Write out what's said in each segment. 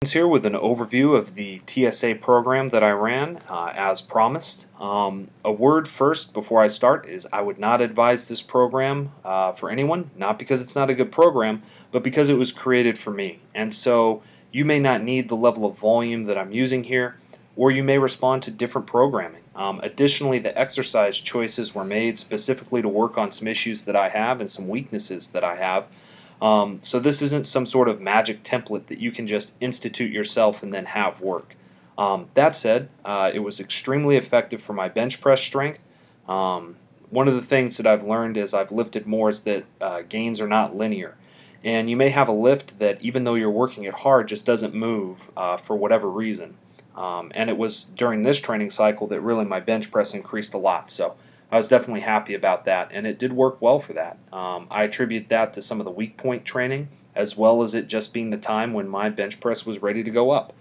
Here with an overview of the TSA program that I ran as promised. A word first before I start is I would not advise this program for anyone, not because it's not a good program, but because it was created for me. And so you may not need the level of volume that I'm using here, or you may respond to different programming. Additionally, the exercise choices were made specifically to work on some issues that I have and some weaknesses that I have. So this isn't some sort of magic template that you can just institute yourself and then have work. That said, it was extremely effective for my bench press strength. One of the things that I've learned as I've lifted more is that gains are not linear. And you may have a lift that even though you're working it hard just doesn't move for whatever reason. And it was during this training cycle that really my bench press increased a lot. So I was definitely happy about that, and it did work well for that. I attribute that to some of the weak point training, as well as it just being the time when my bench press was ready to go up.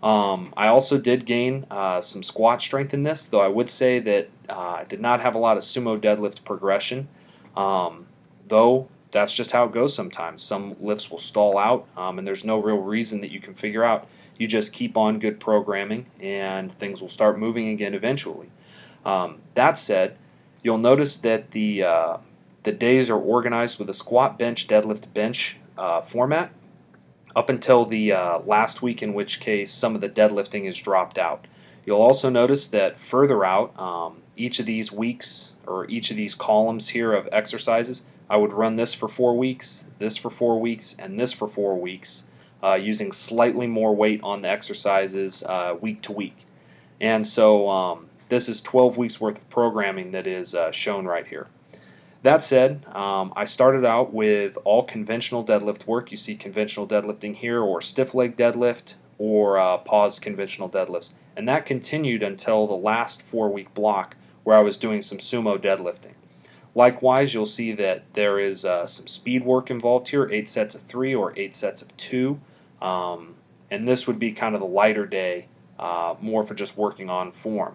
I also did gain some squat strength in this, though I would say that I did not have a lot of sumo deadlift progression, though that's just how it goes sometimes. Some lifts will stall out, and there's no real reason that you can figure out. You just keep on good programming, and things will start moving again eventually. That said, you'll notice that the days are organized with a squat, bench, deadlift, bench format up until the last week, in which case some of the deadlifting is dropped out. You'll also notice that further out, each of these weeks or each of these columns here of exercises, I would run this for 4 weeks, this for 4 weeks, and this for 4 weeks, using slightly more weight on the exercises week to week. And so this is 12 weeks worth of programming that is shown right here. That said, I started out with all conventional deadlift work. You see conventional deadlifting here, or stiff leg deadlift, or paused conventional deadlifts. And that continued until the last 4-week block where I was doing some sumo deadlifting. Likewise, you'll see that there is some speed work involved here, 8 sets of 3 or 8 sets of 2. And this would be kind of the lighter day, more for just working on form.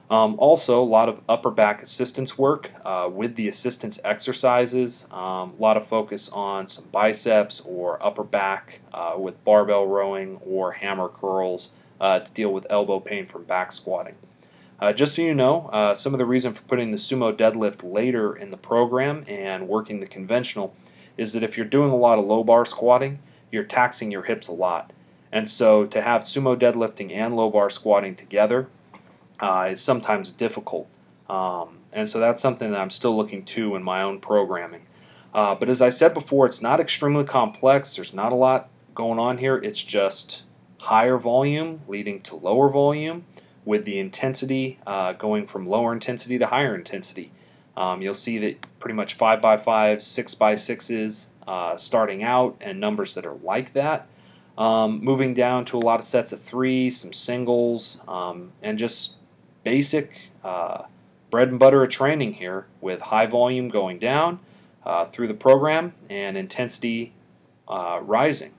Also, a lot of upper back assistance work with the assistance exercises. A lot of focus on some biceps or upper back with barbell rowing or hammer curls to deal with elbow pain from back squatting. Just so you know, some of the reason for putting the sumo deadlift later in the program and working the conventional is that if you're doing a lot of low bar squatting, you're taxing your hips a lot. And so to have sumo deadlifting and low bar squatting together is sometimes difficult. And so that's something that I'm still looking to in my own programming. But as I said before, it's not extremely complex. There's not a lot going on here. It's just higher volume leading to lower volume, with the intensity going from lower intensity to higher intensity. You'll see that pretty much 5x5s, 6x6s starting out, and numbers that are like that. Moving down to a lot of sets of 3, some singles, and just basic bread and butter of training here, with high volume going down through the program and intensity rising.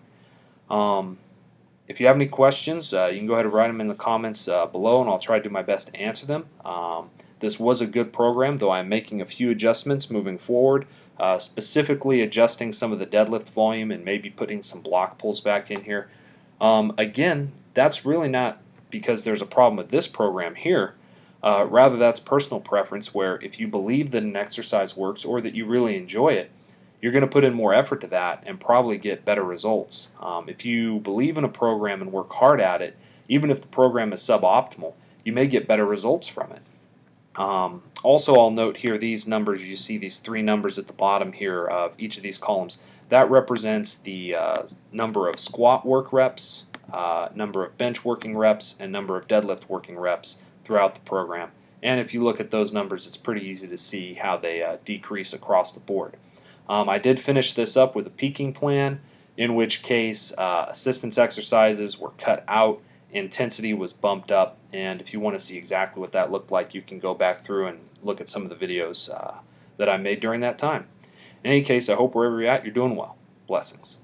If you have any questions, you can go ahead and write them in the comments below, and I'll try to do my best to answer them. This was a good program, though I'm making a few adjustments moving forward, specifically adjusting some of the deadlift volume and maybe putting some block pulls back in here. Again, that's really not because there's a problem with this program here. Rather, that's personal preference, where if you believe that an exercise works or that you really enjoy it, you're going to put in more effort to that and probably get better results. If you believe in a program and work hard at it, even if the program is suboptimal, you may get better results from it. Also, I'll note here these numbers. You see these 3 numbers at the bottom here of each of these columns. That represents the number of squat work reps, number of bench working reps, and number of deadlift working reps throughout the program. And if you look at those numbers, it's pretty easy to see how they decrease across the board. I did finish this up with a peaking plan, in which case assistance exercises were cut out, intensity was bumped up, and if you want to see exactly what that looked like, you can go back through and look at some of the videos that I made during that time. In any case, I hope wherever you're at, you're doing well. Blessings.